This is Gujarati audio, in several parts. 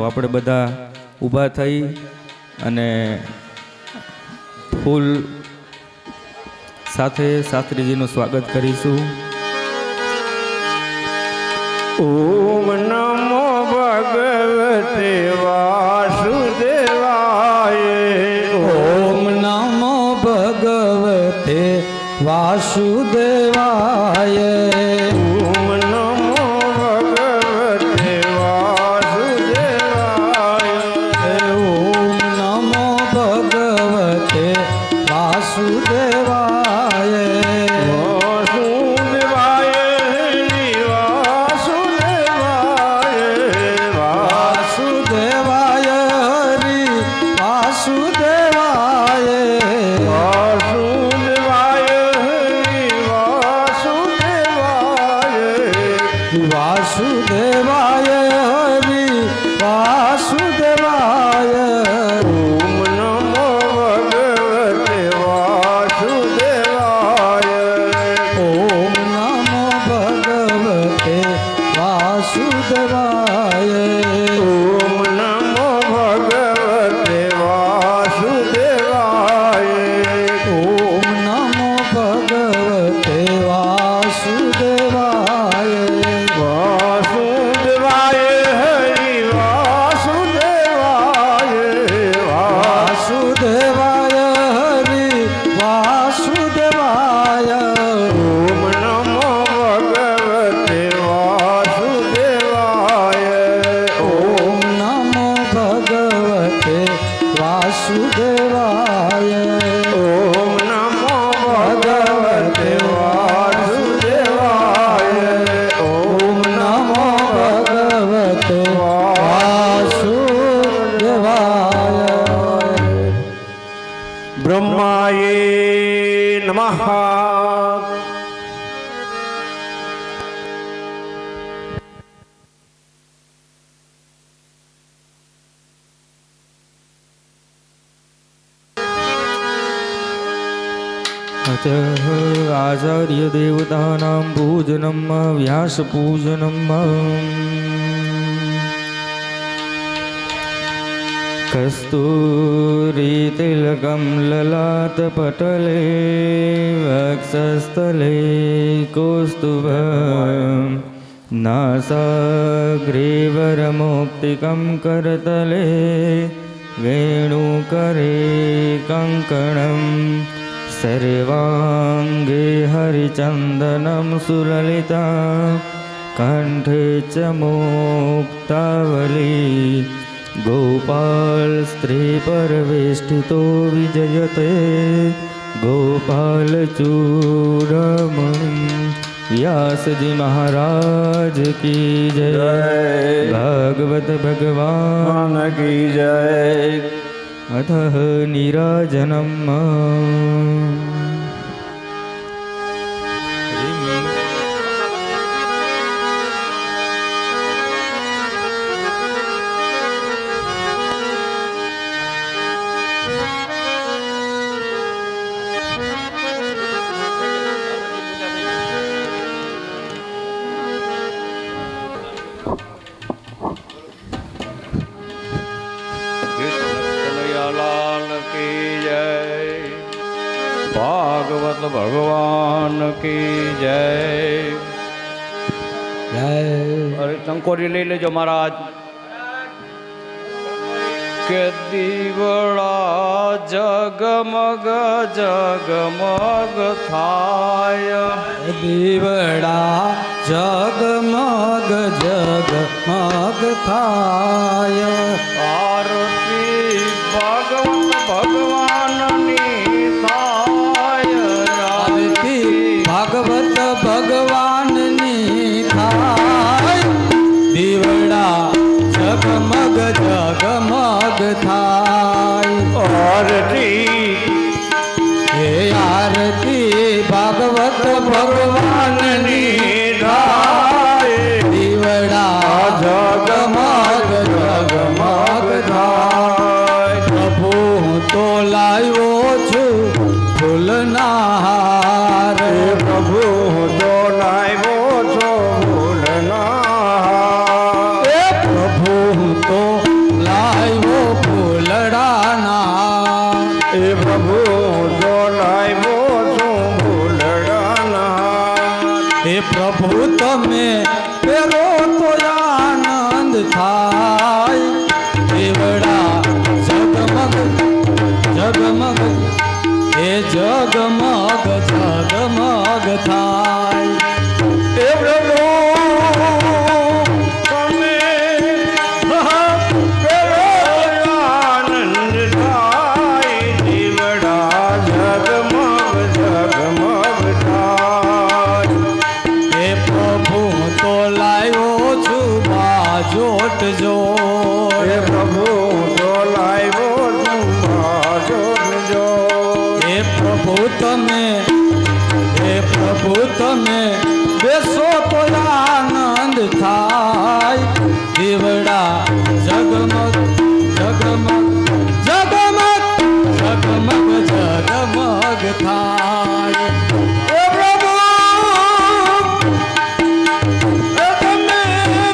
આપણે બધા ઊભા થઈ અને ફૂલ સાથે શાસ્ત્રીજીનું સ્વાગત કરીશું. ઓમ નમો ભગવતે વાસુદેવાય. ઓમ નમો ભગવતે વાસુદેવાય. ઓમ નમો ભગવતે વાસુદેવાય. ઓમ નમો ભગવતે વાસુદેવાય. વાસુદેવાય હરિ વાસુદેવાય. ઓમ નમો ભગવતે વાસુદેવાય. ઓમ નમો ભગવતે વાસુદેવાય. ઓમ નમો ભગવતે વાસુદેવાય. ઓમ નમો ભગવતે વાસુદેવાય. વાસુદેવાય હરિ વાસુદેવાય. વાસુદેવાય હરિ વાસુદેવાય. ઓમ નમો ભગવતે વાસુદેવાય. ઓમ નમો ભગવતે વાસુદેવાય. ઓમ નમો ભગવતે વાસુદેવાય. ઓમ નમો ભગવતે વાસુદેવાય. બ્રહ્માય નમઃ. आचार्य देवतानां पूजनम व्यास पूजनम. कस्तूरी तिलकं ललाटपटले वक्षस्थले कौस्तुभं नासाग्रेवरमौक्तिकं करतले वेणुकरे कङ्कणं सर्वाङ्गे हरिचन्दनं सुललिता कण्ठे च मुक्तावली गोपाल स्त्री परवेष्टितो विजयते गोपालचूड़मणि. व्यास जी महाराज की जय. भागवत भगवान की जय. अतः नीराजनम. लाल की जय. भागवत भगवान की जय. अरे टंकोरी ले लेजो महाराज. के दीवड़ा जगमग जगमग थाय. દીવડા જગમગ જગમગ થાય. आरती भगवत भगवाननी थाय. આરતી ભાગવત ભગવાનની થાય. દીવડા જગમગ જગમગ થાય. आरती હે આરતી ભાગવત भगवाननी થાય. थाय. દીવડા जगमग जगमग थाय. પ્રભુ હું તો લાવ્યો છું ફૂલના હાર. प्रभु तो लाव्यो छो फूलना. પ્રભુ હું તો એ પ્રભુ તમે ફેરો તો આનંદ થાય દેવડા જગમગ જગમગ એ જગમગ જગમગ થાય એ પ્રભુ તમે પેલો આનંદ થાય દીવડા જગમગ જગમગ થાય એ પ્રભુ તો લાવ્યો છું બાજોટ જો એ પ્રભુ તો લાવ્યો છું બાજોટજો એ પ્રભુ તમે બેસો તો આનંદ થાય દીવડા જગમગ જગમગ જગમગ જગમગ જગમગ થાય એ પ્રભુ એ તમે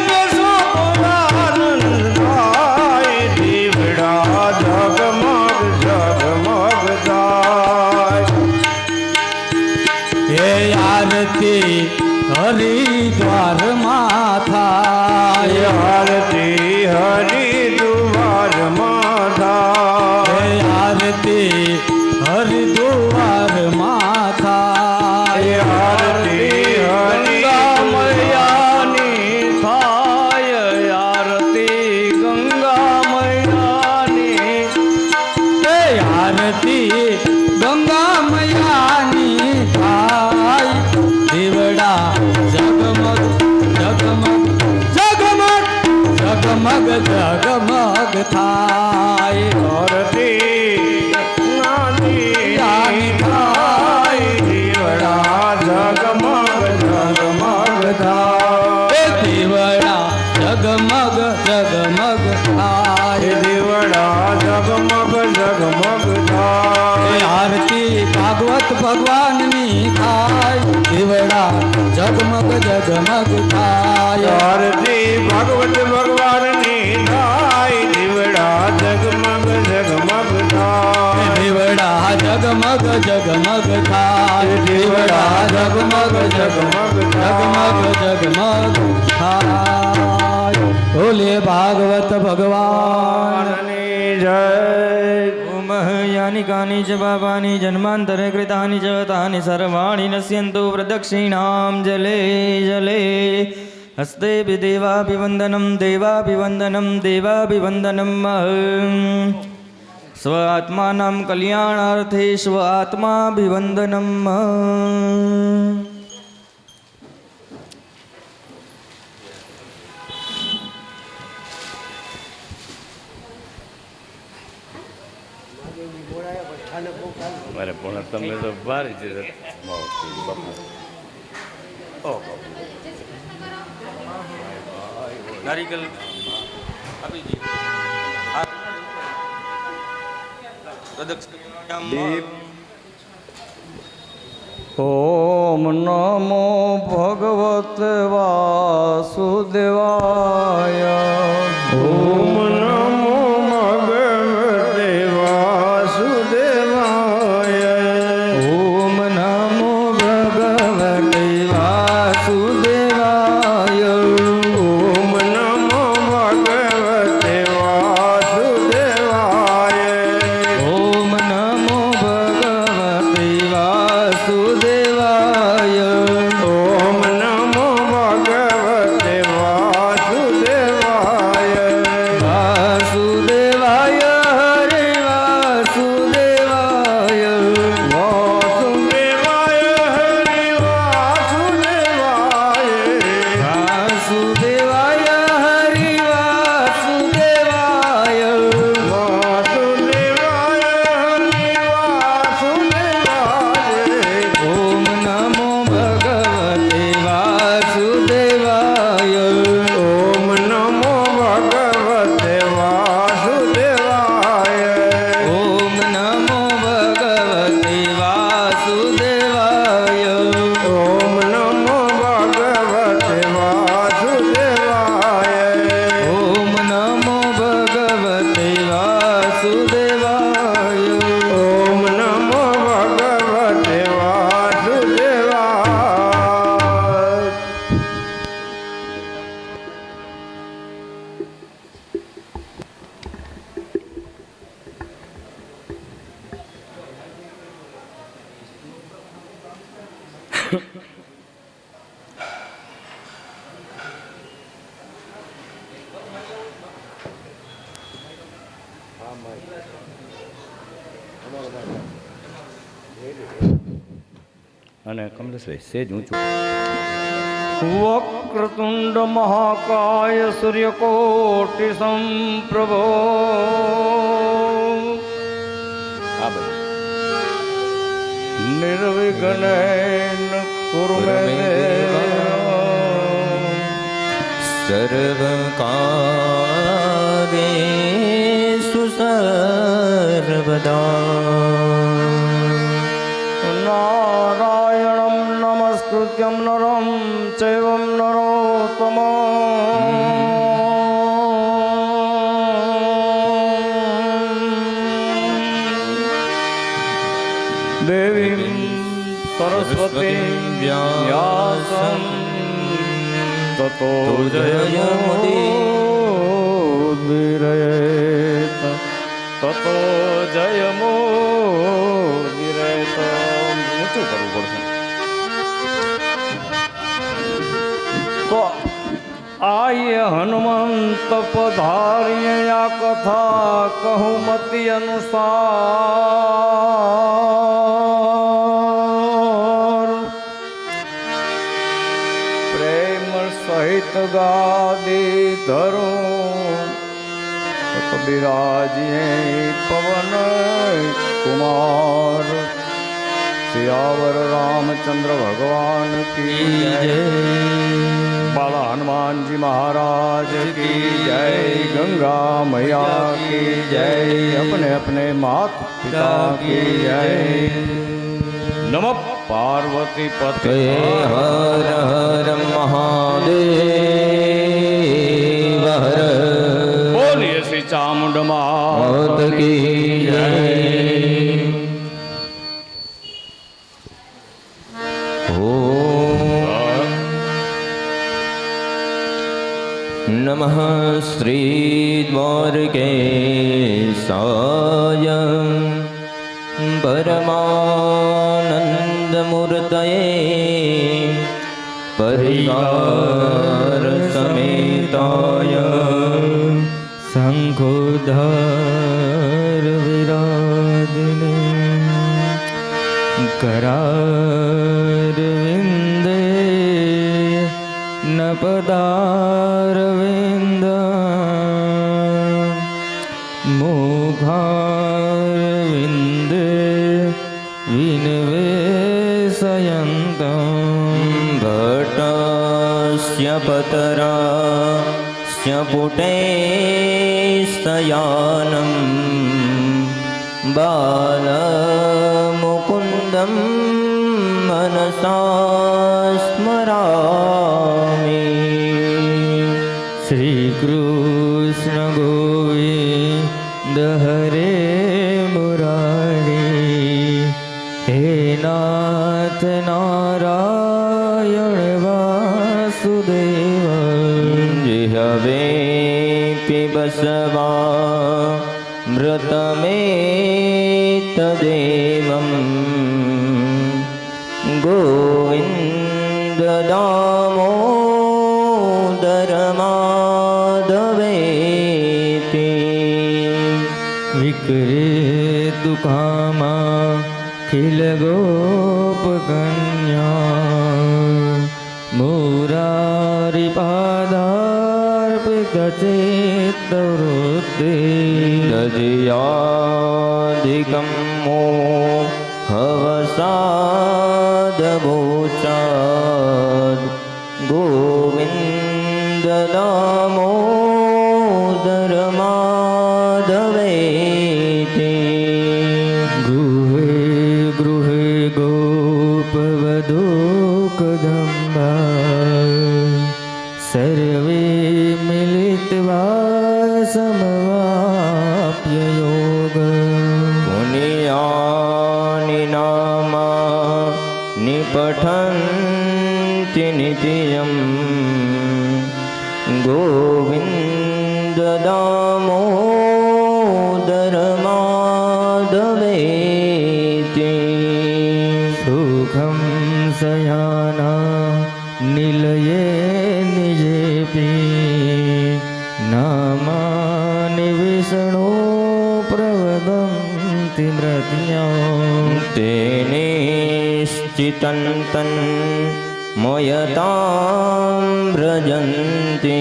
બેસો તો આનંદ થાય દીવડા જગમગ જગમગ થાય હે આરતી હરિદ્વારમાં થાય આરતી હરિદ્વારમાં થાય હે આરતી હરિદ્વારમાં થાય આરતી ગંગામૈયાની થાય આરતી ગંગામૈયાની હે આરતી ગંગા મૈયાની થાય દીવડા જગમગ જગમગ જગમગ જગમગ જગમગ થાય આરતી નાની થાય દીવડા જગમગ જગમગ થાય એ દીવડા જગમગ જગમગ થાય દીવડા જગમગ જગમગ થાય આરતી ભાગવત ભગવાનની થાય દીવડા જગમગ જગમગ થાય આરતી ભાગવત ભગવાનની થાય દીવડા જગમગ જગમગ થાય દીવડા જગમગ જગમગ થાય દીવડા જગમગ જગમગ જગમગ જગમગ થાય બોલે ભાગવત ભગવાન ભગવાનની જય ઓમ યાની કાની ચ પાપાની જન્માંતરે કૃતાની ચ તાની સર્વાણી નશ્યન્તુ પ્રદક્ષિણામ જલે જલે હસ્તે દેવાભિવંદનમ દેવાભિવંદનમ દેવાભિવંદનમ સ્વ આત્માનાં કલ્યાણાર્થે સ્વ આત્માભિવંદનમ અરે પણ તમને તો ભારે છે નારિકેલ આપી દીધું દીપ ઓમ નમો ભગવતે વાસુદેવાય ઓમ નમો ભગવતે વાસુદેવાય ઓમ નમો ભગવતે વાસુદેવાય ઓમ નમો ભગવતે વાસુદેવાય ઓમ નમો ભગવતે વાસુદેવાય ઓમ નમો ભગવતે વાસુદેવાય અને કમલેશભાઈ સેજ ઊંચું. વક્રતુંડ મહાકાય સૂર્યકોટિ સંપ્રભો આ બધું નિર્વિઘ્નેન કુરુ મે દેવ સર્વકાર્યેષુ સર્વદા નારાયણં નમસ્કૃત્યં નરં ચૈવં નરોત્તમં દેવીં સરસ્વતીં વ્યાસં તતો જયમુદીરયેત તતો જયમુદીરયેત. ઊંચું કરવું પડશે. તો આયે હનુમંત પધારીએ આ કથા કહું મતિ અનુસાર પ્રેમ સહિત ગાદી ધરો બિરાજીએ પવન કુમાર સિયાવર રામચંદ્ર ભગવાન કી જય. બાલા હનુમાનજી મહારાજ કી જય. ગંગા मैया की जय. अपने अपने मात पिता की जय. नमः पार्वती पते હર હર મહાદેવ હર बोलिए श्री चामुंड માત કી જય. નમઃ શ્રી દ્વારકેશાય પરમાનંદમૂર્તયે પરિવાર સમેતાય શંખોધર વિરાજને करारविन्दे न पदारविन्द मुखारविन्दे विनिवेशयन्तं भटस्य पतरास्य पुटे शयानं बालमुकुन्दं मनसा स्मरामि. श्रीकृष्ण गोविन्द हरे मुरारी हे नाथ नारायण वासुदेव. जिहवे पिबसवा मृतमेतदेवं गोविन्द दामोदर माधवेति. विक्रे दुःखामा खिल गोपकन्या मुरारी पादार्पितचित्तवृत्ति. दधियाधिकं मोहवसादभूचाद् गोविन्द दामोदर माधवेति. गृहे गृहे गोपवधूकदम्बा सर्वे मिलित्वा समवाप्य योग. पुण्यानि नामानि पठन्ति नित्यं गोविन्द दामोदर माधवेति. सुखं सया યાતિ મૃત્યો તે નિશ્ચિતં તન્ મયતાં વ્રજન્તિ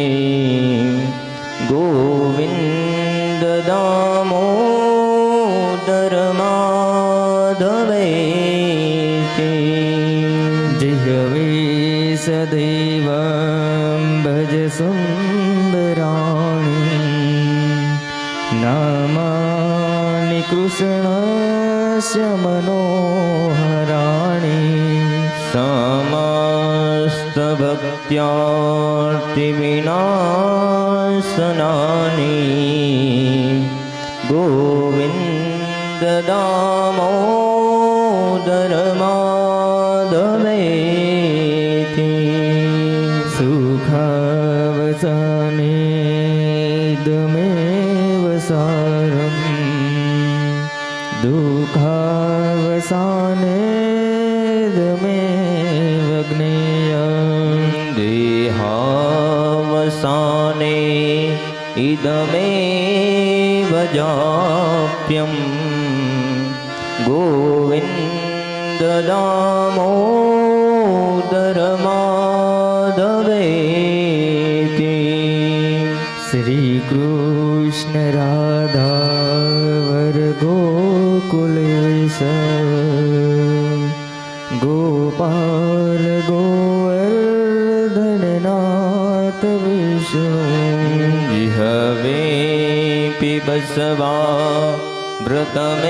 ગોવિંદ દામોદર માધવેતિ जिह्वे सदैवं भज सुन्दराणि नामानि कृष्णस्य मनोहराणि समस्तभक्त्यार्तिविनाशनानि गोविन्द दामोदर माधवेति सुखावसाने दमेव सारम् दुःखावसाने दमेव ज्ञेयम् देहावसाने इदमेव जाप्यं गोविन्द दामोदर माधवेति श्रीकृष्ण राधा वर गोकुलेश गोपाल गोवर्धननाथ विष्णु जिहवे पिबस्वा व्रतमेतदेवं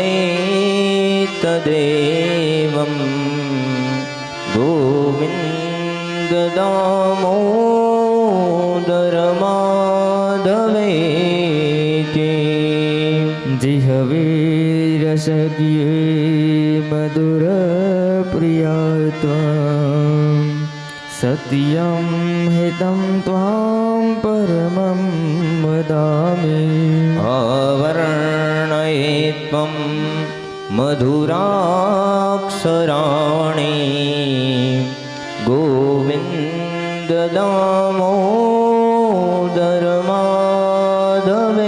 गोविन्द दामोदर माधवेति जिहवे रसज्ञे मधुर प्रिया त्वं सत्यं हितं त्वां परमं वदामि अवर्णये त्वं मधुराक्षराणि गोविन्द दामोदर माधवेति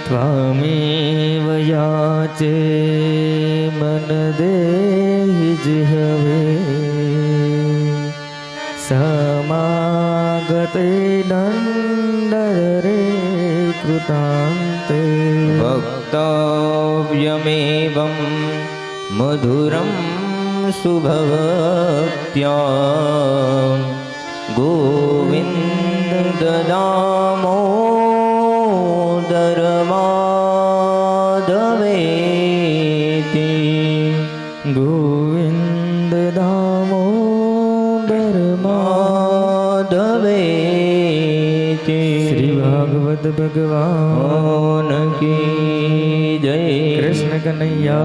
त्वामेव याचे मन देहि जिह्वे समागते नन्दरे कृतान्ते वक्तव्यमेवं मधुरं सुभक्त्या गोविन्द दामोदर माधवेति गोविन्द दामोदर माधवेति श्री भागवत भगवान की जय कृष्ण कन्हैया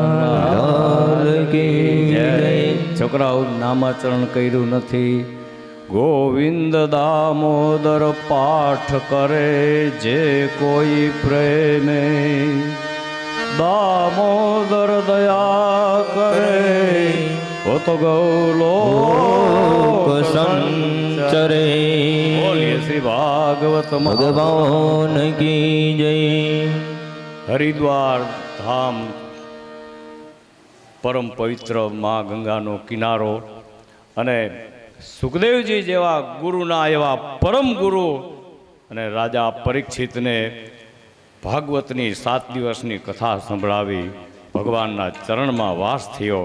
लाल की જય. जय છોકરાઓ નામાચરણ કર્યું નથી. ગોવિંદ દામોદર પાઠ કરે જે કોઈ પ્રેમે, દામોદર દયા કરે ઓ તો ગૌલોક સંચરે બોલીએ શ્રી ભાગવત ભગવાન કી જય હરિદ્વાર ધામ પરમ પવિત્ર મા ગંગાનો કિનારો અને સુખદેવજી જેવા ગુરુના એવા પરમ ગુરુ અને રાજા પરીક્ષિતને ભાગવતની 7 દિવસની કથા સંભળાવી ભગવાનના ચરણમાં વાસ થયો.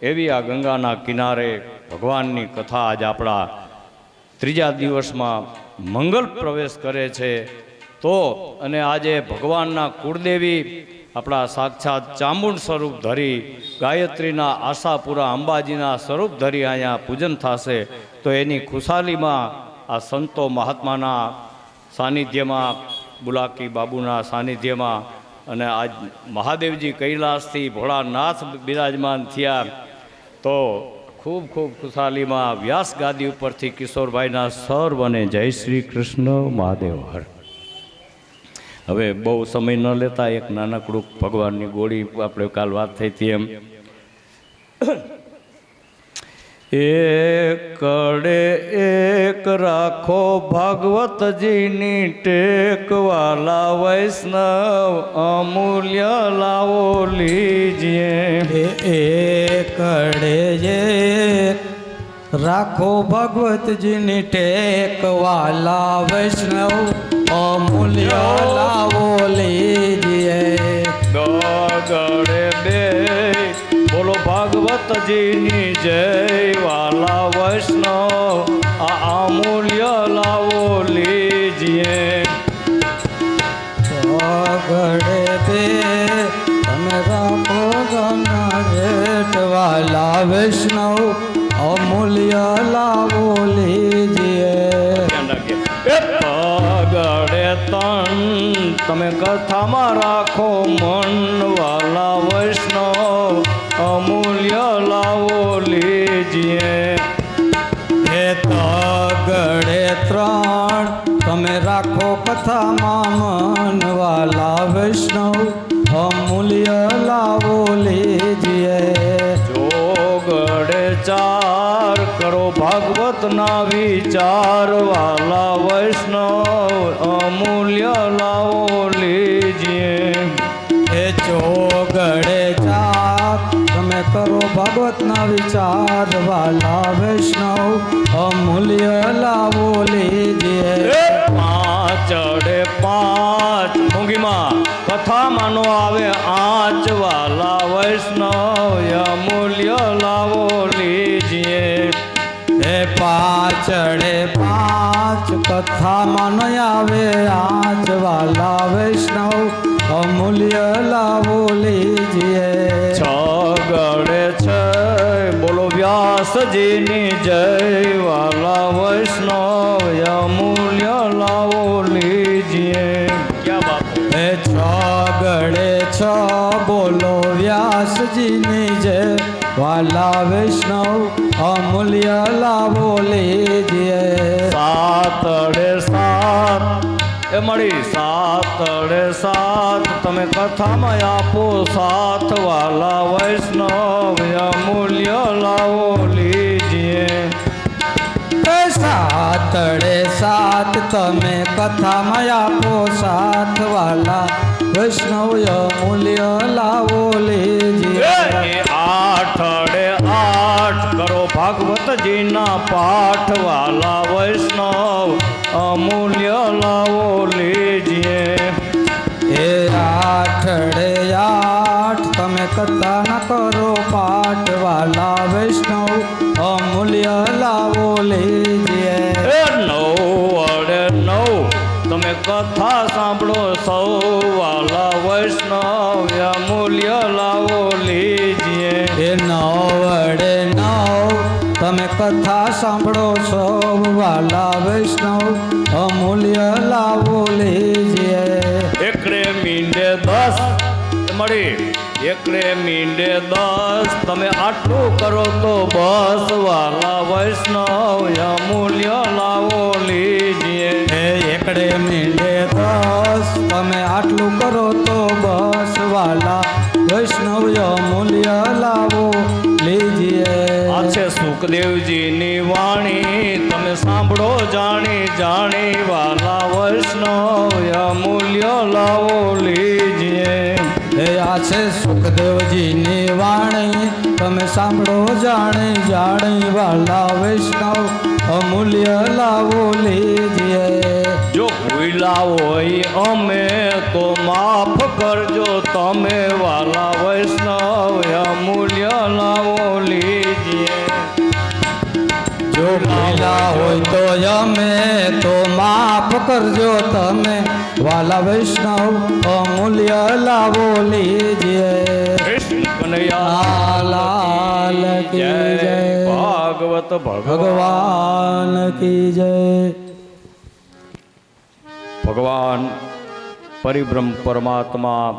એવી આ ગંગાના કિનારે ભગવાનની કથા આજ આપણા 3જા દિવસમાં મંગલ પ્રવેશ કરે છે. તો અને આજે ભગવાનના કુળદેવી આપણા સાક્ષાત ચામુંડ સ્વરૂપ ધરી ગાયત્રીના આશાપુરા અંબાજીના સ્વરૂપ ધરી અહીંયા પૂજન થશે. તો એની ખુશાલીમાં આ સંતો મહાત્માના સાનિધ્યમાં, બુલાકી બાબુના સાનિધ્યમાં અને આજ મહાદેવજી કૈલાસથી ભોળાનાથ બિરાજમાન થયા. તો ખૂબ ખૂબ ખુશાલીમાં વ્યાસ ગાદી ઉપરથી કિશોરભાઈના સર્વને જય શ્રી કૃષ્ણ મહાદેવ હર. હવે બહુ સમય ન લેતા એક નાનકડું ભગવાનની ગોળી આપણે કાલ વાત થઈ હતી એમ એકડે એક રાખો ભાગવતજીની ટેક વાલા વૈષ્ણવ અમૂલ્ય લાવો લીજીએ એકડે રાખો ભગવતજીની ટેક વાલા વૈષ્ણવ અમૂલ્ય લાવો લીજીએ ગગડે બે બોલો ભાગવતજીની જય વાલા વૈષ્ણવ આ અમૂલ્ય લાવો લીજીએ ગગડે બે તમે રાખો ગંગા જેઠ વાલા વૈષ્ણવ અમૂલ્ય લાવો લીજીએ ગડે તન તમે કથામાં રાખો મન વાલા વૈષ્ણવ અમૂલ્ય લાવો લીજીએ હે તગડે ત્રણ તમે રાખો કથામાં મન વાલા વૈષ્ણવ અમૂલ્ય લાવો લીજીએ જોગડે ચાર કરો ભાગવતના વિચાર વાલા વૈષ્ણવ અમૂલ્ય લાવો લીજીએ હે ચોગડે ચાર તમે કરો ભાગવતના વિચાર વાલા વૈષ્ણવ અમૂલ્ય લાવો લીજીએ પાંચડે પાંચ મૂંગીમાં કથામાં નો આવે આંચ વાલા વૈષ્ણવ અમૂલ્ય લાવો લીજીએ હે પાંચડે પાંચ કથામાં ન આવે આજ વાલા વૈષ્ણવ અમૂલ્ય લાવો લીજીએ છગડે છે બોલો વ્યાસજીની જય વાલા વૈષ્ણવ અમૂલ્ય લાવો લીજીએ ક્યાં બાપ હે છગડે છ બોલો વ્યાસજીની જય વાલા વૈષ્ણવ અમૂલ્ય લાવો લીજીએ સાતડે સાત એ મળી સાતડે સાત તમે કથામાં આપો સાથ વાલા વૈષ્ણવ અમૂલ્ય લાવો લીજીએ સાતડે સાત તમે કથામાં આપો સાથ વાલા વૈષ્ણવ અમૂલ્ય લાવો લીજીએ આઠડે આઠ કરો ભાગવતજીના પાઠ વાલા વૈષ્ણવ અમૂલ્ય લાવો લીજીએ એ આઠડે આઠ તમે કથા ન કરો પાઠ વાલા વૈષ્ણવ અમૂલ્ય લાવો લીજીએ નવડે નવ તમે કથા સાંભળો સૌ વાલા વૈષ્ણવ અમૂલ્ય લાવો લીજીએ એ નવડે નવ તમે કથા સાંભળો સૌ વાલા વૈષ્ણવ અમૂલ્ય લાવો લીજીએ એકડે મીંડે 10 મળી એકડે મીંડે 10 તમે આટલું કરો તો બસ વાલા વૈષ્ણવ અમૂલ્ય લાવો લીજીએ હે એકડે મીંડે 10 તમે આટલું કરો તો બસ વાલા વૈષ્ણવ અમૂલ્ય લાવો લીજીએ આ છે સુખદેવજીની વાણી તમે સાંભળો જાણી જાણી વાલા વૈષ્ણવ અમૂલ્ય લાવો લીજીએ હે આ છે સુખદેવજીની વાણી તમે સાંભળો જાણી જાણી વાલા વૈષ્ણવ અમૂલ્ય લાવો લીજીએ જો ભૂલા હોય અમે તો માફ કરજો તમે વાલા વૈષ્ણવ અમૂલ્ય લાવો લીજીએ જો ભૂલા હોય તો અમે તો માફ કરજો તમે વાલા વૈષ્ણવ અમૂલ્ય લાવો લીજીએ કૃષ્ણ કનૈયા લાલ કી જય ભાગવત ભગવાન કી જય ભગવાન પરિબ્રહ્મ પરમાત્મા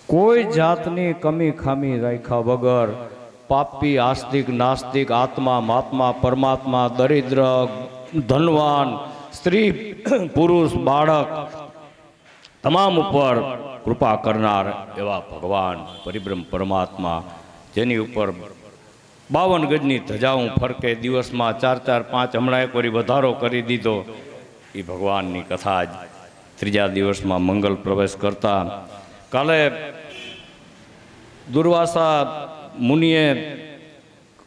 કોઈ જાતની કમી ખામી રાખ્યા વગર પાપી આસ્તિક નાસ્તિક આત્મા મહાત્મા પરમાત્મા દરિદ્ર ધનવાન સ્ત્રી પુરુષ બાળક તમામ ઉપર કૃપા કરનાર એવા ભગવાન પરિબ્રહ્મ પરમાત્મા જેની ઉપર 52 ગજની ધજાઓ ફરકે, દિવસમાં 4 4 5 હમણાં એક વળી વધારો કરી દીધો. એ ભગવાનની કથા જ ત્રીજા દિવસમાં મંગલ પ્રવેશ કરતા. કાલે દુર્વાસા મુનિએ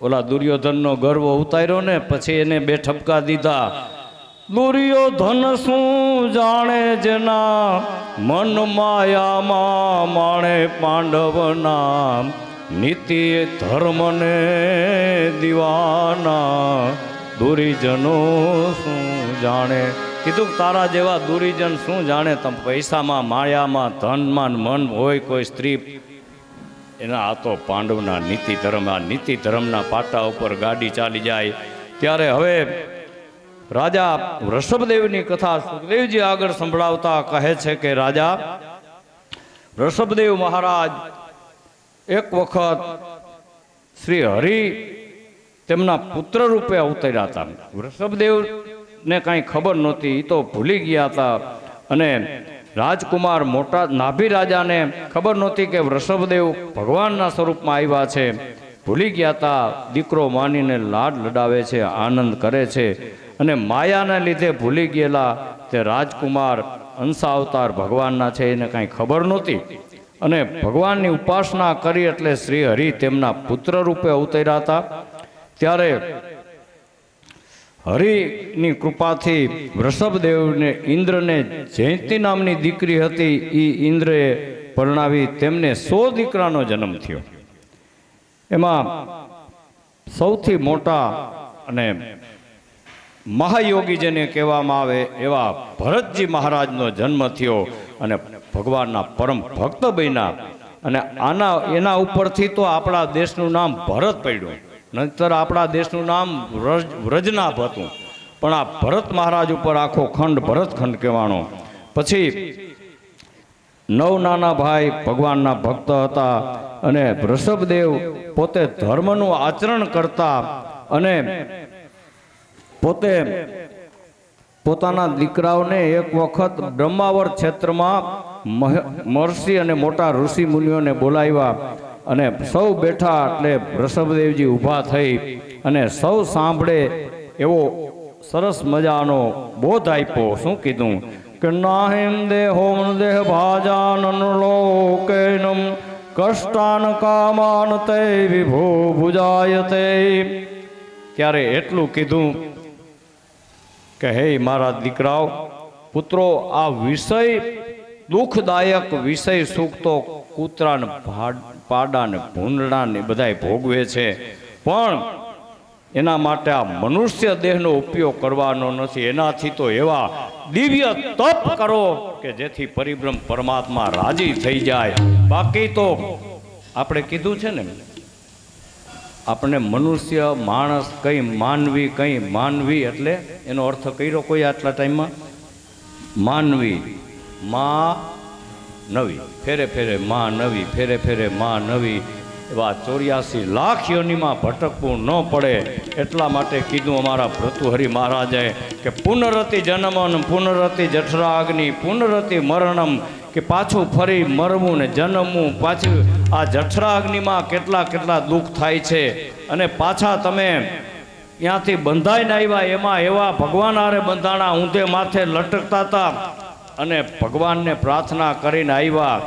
ઓલા દુર્યોધનનો ગર્વ ઉતાર્યો ને, પછી એને 2 ઠપકા દીધા. દુર્યોધન શું જાણે જેના મન માયામાં, માણે પાંડવના નીતિ ધર્મને દીવાના. દુરીજનો શું જાણે, કીધું તારા જેવા દુરીજન શું જાણે. તમે પૈસામાં, માયામાં, ધનમાં મન હોય કોઈ સ્ત્રી, એના આ તો પાંડવના નીતિ ધર્મ. આ નીતિ ધર્મના પાટા ઉપર ગાડી ચાલી જાય. ત્યારે હવે રાજા વૃષભદેવની કથા સુખદેવજી આગળ સંભળાવતા કહે છે કે રાજા વૃષભદેવ મહારાજ એક વખત શ્રી હરિ તેમના પુત્ર રૂપે અવતર્યા હતા. વૃષભદેવને કાંઈ ખબર નહોતી, એ તો ભૂલી ગયા હતા. અને રાજકુમાર મોટા નાભી રાજાને ખબર નહોતી કે વૃષભદેવ ભગવાનના સ્વરૂપમાં આવ્યા છે. ભૂલી ગયા હતા. દીકરો માનીને લાડ લડાવે છે, આનંદ કરે છે. અને માયાના લીધે ભૂલી ગયેલા તે રાજકુમાર અંશાવતાર ભગવાનના છે, એને કાંઈ ખબર નહોતી. અને ભગવાનની ઉપાસના કરી એટલે શ્રી હરિ તેમના પુત્ર રૂપે અવતર્યા હતા. ત્યારે હરિની કૃપાથી વૃષભદેવને ઇન્દ્રને જયંતી નામની દીકરી હતી. એ ઇન્દ્રએ પરણાવી તેમને 100 દીકરાનો જન્મ થયો. એમાં સૌથી મોટા અને મહાયોગી જેને કહેવામાં આવે એવા ભરતજી મહારાજનો જન્મ થયો અને ભગવાનના પરમ ભક્ત બન્યા. અને એના ઉપરથી તો આપણા દેશનું નામ ભરત પડ્યું. નહીતર આપણા દેશનું નામ વ્રજનાભ હતું. પણ આ ભરત મહારાજ ઉપર આખો ખંડ ભરતખંડ કહેવાનો. પછી 9 નાના ભાઈ ભગવાનના ભક્ત હતા. અને વૃષભદેવ પોતે ધર્મનું આચરણ કરતા અને પોતે પોતાના દીકરાઓને એક વખત બ્રહ્માવર ક્ષેત્રમાં મહર્ષિ અને મોટા ઋષિ મુનિઓને બોલાવ્યા. અને સૌ બેઠા એટલે વૃષભદેવજી ઊભા થઈ અને સૌ સાંભળે એવો સરસ મજાનો બોધ આપ્યો. શું કીધું કે નાહિમ દેહોમ દેહ ભાજાનન લોકેનમ કષ્ટાન કામાન તે વિભો ભુજાયતે. ત્યારે એટલું કીધું કે હે મારા દીકરાઓ પુત્રો, આ વિષય દુઃખદાયક વિષય સુખ તો કૂતરા ને પાડા ને ભૂંડડા ને બધાય ભોગવે છે, પણ એના માટે આ મનુષ્ય દેહનો ઉપયોગ કરવાનો નથી. એનાથી તો એવા દિવ્ય તપ કરો કે જેથી પરિબ્રહ્મ પરમાત્મા રાજી થઈ જાય. બાકી તો આપણે કીધું છે ને, આપણે મનુષ્ય માણસ કઈ માનવી, કઈ માનવી એટલે એનો અર્થ કર્યો કોઈ આટલા ટાઈમમાં? માનવી, માં નવી, ફેરે ફેરે માં નવી, ફેરે ફેરે માં નવી. એવા 84 લાખ યોનિમાં ભટકવું ન પડે એટલા માટે કીધું અમારા ભૃતુહરિ મહારાજે કે પુનરતિ જન્મન પુનરતિ જઠરાગ્નિ પુનરતિ મરણમ, કે પાછું ફરી મરવું ને જન્મવું. પાછું આ જઠરાગ્નિમાં કેટલા કેટલા દુઃખ થાય છે. અને પાછા તમે ત્યાંથી બંધાઈને આવ્યા એમાં એવા ભગવાન હારે બંધાણા, ઊંધે માથે લટકતા હતા. અને ભગવાનને પ્રાર્થના કરીને આવ્યા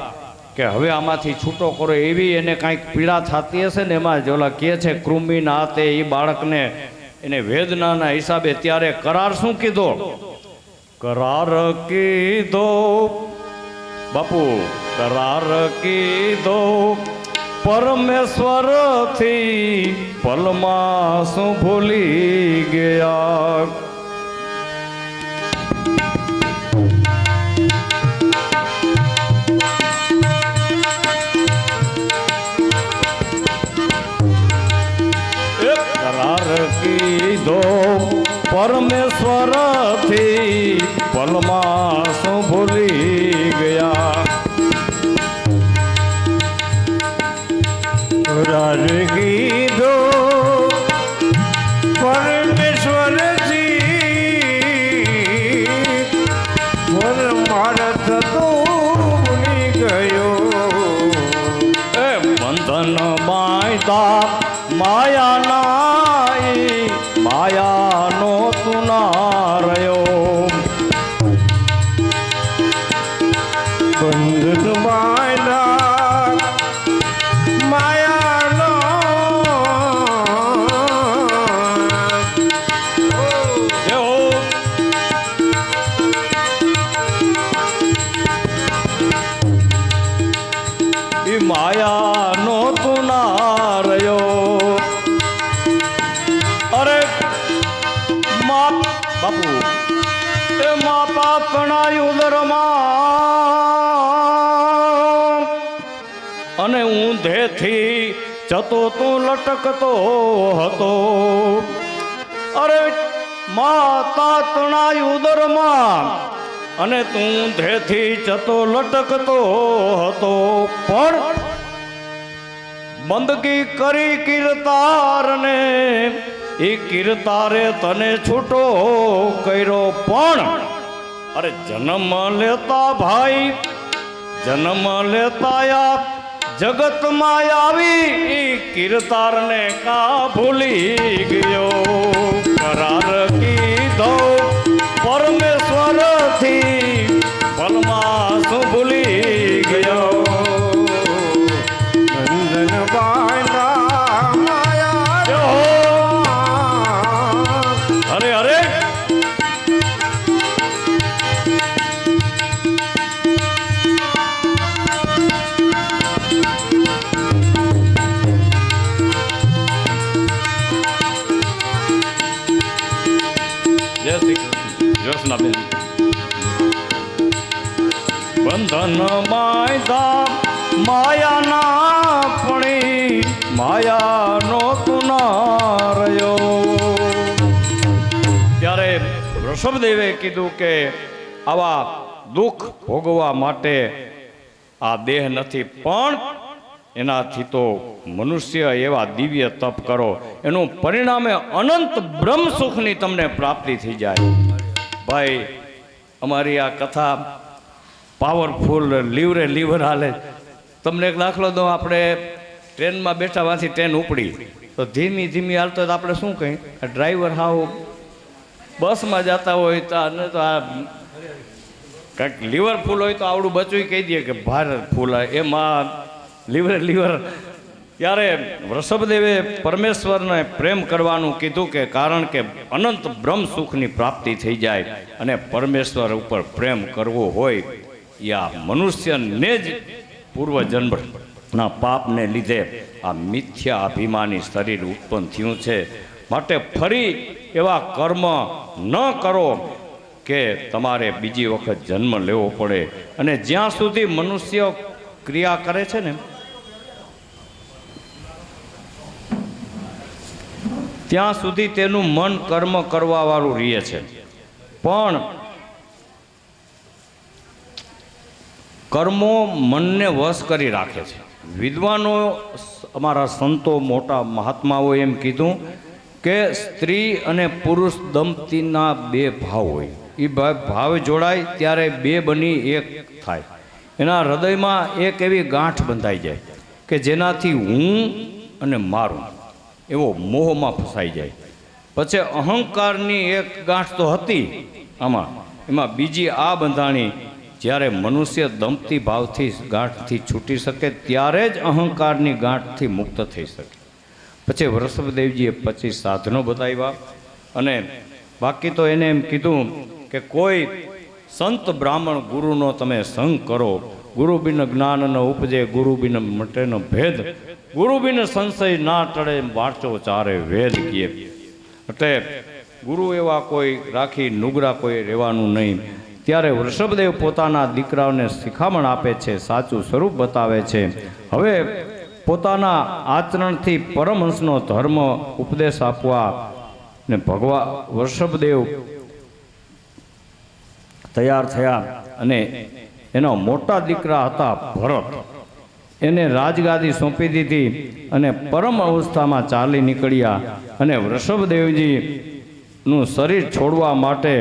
કે હવે આમાંથી છૂટો કરો. એવી એને કાંઈક પીડા થતી હશે ને, એમાં જોલા કહે છે કૃમિના હાથે એ બાળકને એને વેદનાના હિસાબે. ત્યારે કરાર શું કીધો? કરાર કીધો બાપુ, કરાર કીધો પરમેશ્વરથી, પલમાં શું ભૂલી ગયા. કીધો પરમેશ્વરથી, પલમાં શું ભૂલી ગયા. કરાર કીધો પરમેશ્વરથી, પરમાર્થ તો ભૂલી ગયો. એ બંધન બાંધતા માયા તણાય ઉદરમાં અને ઊંધેથી જતો તું લટકતો હતો. અરે માતા તણાય ઉદરમાં અને તું ઊંધેથી જતો લટકતો હતો, પણ બંદગી કરી કીર્તારને એ કીર્તારે તને છૂટો કર્યો. પણ અરે જન્મ લેતા ભાઈ, જન્મ લેતા આ જગતમાં આવી એ કીર્તારને કા ભૂલી ગયો. કરાર કીધો પરમેશ્વરથી ભલમાં શું ભૂલી ગયો. બંધન બાંધા માયા અરે અરે જય શ્રી કૃષ્ણ. જ્યોત્સનાબેન. બંધન બાંધા માયાના પણી માયાનો તુના રહ્યો. ત્યારે ઋષભદેવે કીધું કે આવા દુઃખ ભોગવવા માટે આ દેહ નથી, પણ એનાથી તો મનુષ્ય એવા દિવ્ય તપ કરો, એનું પરિણામે અનંત બ્રહ્મ સુખની તમને પ્રાપ્તિ થઈ જાય. ભાઈ અમારી આ કથા પાવરફુલ લીવર હાલે. તમને એક દાખલો દો. આપણે ટ્રેનમાં બેઠામાંથી ટ્રેન ઉપડી તો ધીમી હાલતો તો આપણે શું કહીએ? ડ્રાઈવર હાવ બસમાં જતા હોય તો આને તો આ કંઈક લીવર ફૂલ હોય તો આવડું બચવું કહી દઈએ કે ભાર ફૂલ, એમાં લીવર. ત્યારે વૃષભદેવે પરમેશ્વરને પ્રેમ કરવાનું કીધું કે કારણ કે અનંત બ્રહ્મ સુખની પ્રાપ્તિ થઈ જાય. અને પરમેશ્વર ઉપર પ્રેમ કરવો હોય યા મનુષ્યને જ પૂર્વજન્મના પાપને લીધે આ મિથ્યા અભિમાની શરીર ઉત્પન્ન થયું છે. માટે ફરી એવા કર્મ ન કરો કે તમારે બીજી વખત જન્મ લેવો પડે. અને જ્યાં સુધી મનુષ્ય ક્રિયા કરે છે ને ત્યાં સુધી તેનું મન કર્મ કરવા વાળું રહે છે, પણ કર્મો મનને વશ કરી રાખે છે. વિદ્વાનો અમારા સંતો મોટા મહાત્માઓ એમ કીધું કે સ્ત્રી અને પુરુષ દંપતીના બે ભાવ હોય, એ ભાવ જોડાય ત્યારે બે બની એક થાય. એના હૃદયમાં એક એવી ગાંઠ બંધાઈ જાય કે જેનાથી હું અને મારું એવો મોહમાં ફસાઈ જાય. પછી અહંકારની એક ગાંઠ તો હતી એમાં બીજી આ બંધાણી. જ્યારે મનુષ્ય દંપતી ભાવથી ગાંઠથી છૂટી શકે ત્યારે જ અહંકારની ગાંઠથી મુક્ત થઈ શકે. પછી વૃષભદેવજીએ 25 સાધનો બતાવ્યા. અને બાકી તો એને એમ કીધું કે કોઈ સંત બ્રાહ્મણ ગુરુનો તમે સંગ કરો. ગુરુ બિન જ્ઞાન ન ઉપજે, ગુરુ બિન મટે ન ભેદ, ગુરુ બિન સંશય ના ટળે, વાંચો ચારે વેદ કીએ. એટલે ગુરુ એવા કોઈ રાખી નુગરા કોઈ રહેવાનું નહીં. ત્યારે વૃષભદેવ પોતાના દીકરાઓને શિખામણ આપે છે, સાચું સ્વરૂપ બતાવે છે. હવે પોતાના આચરણથી પરમહંસનો ધર્મ ઉપદેશ આપવા ને વૃષભદેવ તૈયાર થયા. અને એના મોટા દીકરા હતા ભરત, એને રાજગાદી સોંપી દીધી અને પરમ અવસ્થામાં ચાલી નીકળ્યા. અને વૃષભદેવજીનું શરીર છોડવા માટે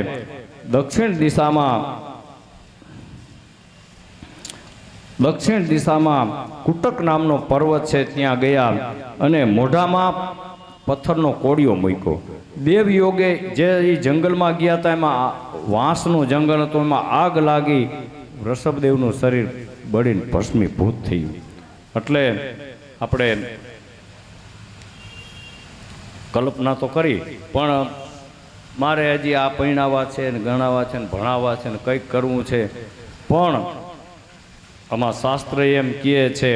દક્ષિણ દિશામાં કુટક નામનો પર્વત છે ત્યાં ગયા અને મોઢામાં પથ્થરનો કોડિયો મૂક્યો. દેવયોગે જે જંગલમાં ગયા હતા એમાં વાંસનું જંગલ હતું, એમાં આગ લાગી વૃષભદેવનું શરીર બળીને ભસ્મીભૂત થયું. એટલે આપણે કલ્પના તો કરી, પણ મારે હજી આ પરણાવવા છે ને ગણાવવા છે ને ભણાવવા છે ને કંઈક કરવું છે. પણ આમાં શાસ્ત્ર એમ કહે છે